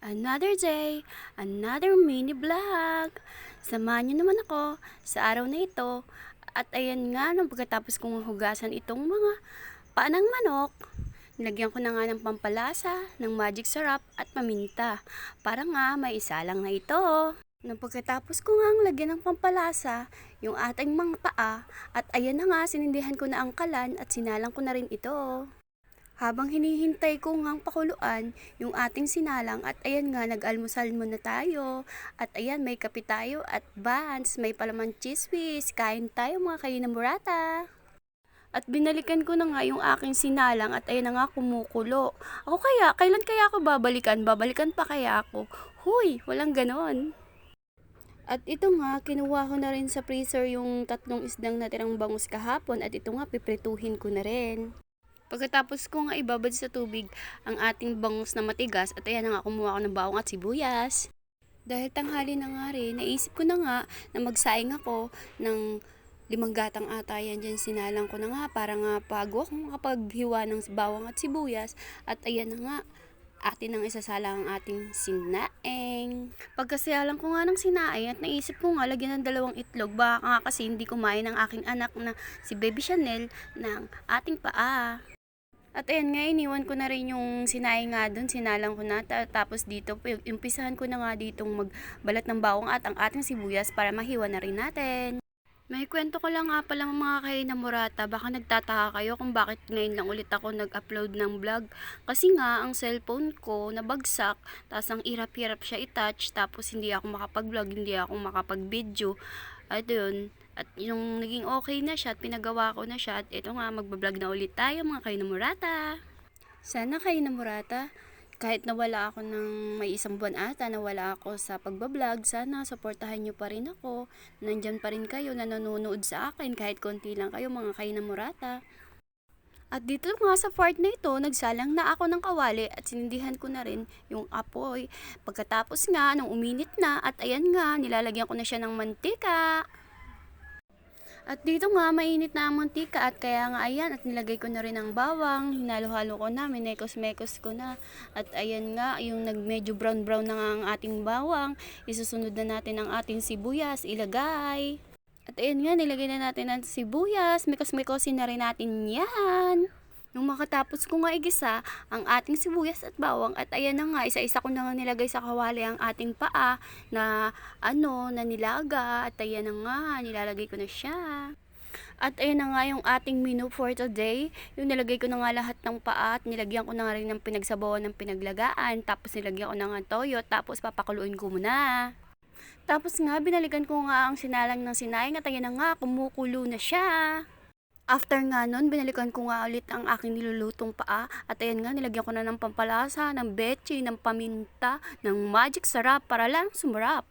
Another day, another mini vlog. Samahan niyo naman ako sa araw na ito. At ayan nga, nung pagkatapos kong hugasan itong mga paa ng manok, nilagyan ko na nga ng pampalasa, ng magic sarap at paminta. Para nga may isa lang na ito. Nung pagkatapos ko nga lagyan ng pampalasa, yung ating mga paa, at ayan na nga, sinindihan ko na ang kalan at sinalang ko na rin ito. Habang hinihintay ko ngang pakuluan yung ating sinalang at ayan nga nag-almusal muna tayo at ayan may kape tayo at buns, may palaman cheese whiz, kain tayo mga kainamurata. At binalikan ko na nga yung aking sinalang at ayan na nga kumukulo. Ako kaya, kailan kaya ako babalikan? Babalikan pa kaya ako? Huy, walang ganon. At ito nga, kinuha ko na rin sa freezer yung tatlong isdang natirang bangus kahapon at ito nga piprituhin ko na rin. Pagkatapos ko nga ibabad sa tubig ang ating bangus na matigas at ayan na nga kumuha ko ng bawang at sibuyas. Dahil tanghali na nga rin, naisip ko na nga na magsaing ako ng 5 gatang ata yan dyan. Sinalang ko na nga para nga bago ako makapaghiwa ng bawang at sibuyas. At ayan na nga, atin ang isasala ang ating sinaing. Pagkasiyalang ko nga ng sinaing at naisip ko nga lagyan ng 2 itlog. Baka nga kasi hindi kumain ng aking anak na si Baby Chanel ng ating paa. At ayan nga, iniwan ko na rin yung sinaing nga dun, sinalang ko na. Tapos dito, umpisahan ko na nga ditong magbalat ng bawang at ang ating sibuyas para mahiwa na rin natin. May kwento ko lang nga pala mga kainamurata, baka nagtataka kayo kung bakit ngayon lang ulit ako nag-upload ng vlog. Kasi nga, ang cellphone ko nabagsak, tapos ang hirap-hirap siya i-touch, tapos hindi ako makapag-vlog, hindi ako makapag-video. At yun, at yung naging okay na siya at pinagawa ko na siya at ito nga magbablog na ulit tayo mga kainamurata. Sana kainamurata, kahit nawala ako ng may 1 buwan ata, nawala ako sa pagbablog, sana suportahan nyo pa rin ako. Nandyan pa rin kayo na nanonood sa akin kahit konti lang kayo mga kainamurata. At dito nga sa part na ito, nagsalang na ako ng kawali at sinindihan ko na rin yung apoy. Pagkatapos nga, nung uminit na at ayan nga, nilalagyan ko na siya ng mantika. At dito nga, mainit na ang mantika at kaya nga ayan, at nilagay ko na rin ang bawang, hinalo-halo ko na, minekos-mekos ko na. At ayan nga, yung medyo brown-brown na nga ang ating bawang, isusunod na natin ang ating sibuyas, ilagay. At ayan nga, nilagay na natin ang sibuyas, mekos-mekosin na rin natin yan. Nung makatapos ko nga igisa ang ating sibuyas at bawang at ayan na nga, isa-isa ko na nga nilagay sa kawali ang ating paa na na nilaga at ayan na nga, nilalagay ko na siya. At ayan na nga yung ating menu for today. Yung nilagay ko na nga lahat ng paa at nilagyan ko na nga rin ng pinagsabawan ng pinaglagaan. Tapos nilagyan ko na nga toyo. Tapos papakuluin ko muna. Tapos nga binalikan ko nga ang sinalang ng sinaing at ayan na nga kumukulo na siya. After nga nun, binalikan ko nga ulit ang aking nilulutong paa. At ayan nga, nilagyan ko na ng pampalasa, ng betchay, ng paminta, ng magic sarap para lang sumarap.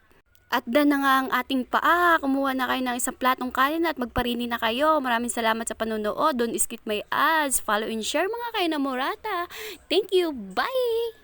At dan na nga ang ating paa. Kumuha na kayo ng isang platong kanin at magparini na kayo. Maraming salamat sa panonood. Don't skip my ads. Follow and share mga kayo na Morata. Thank you. Bye!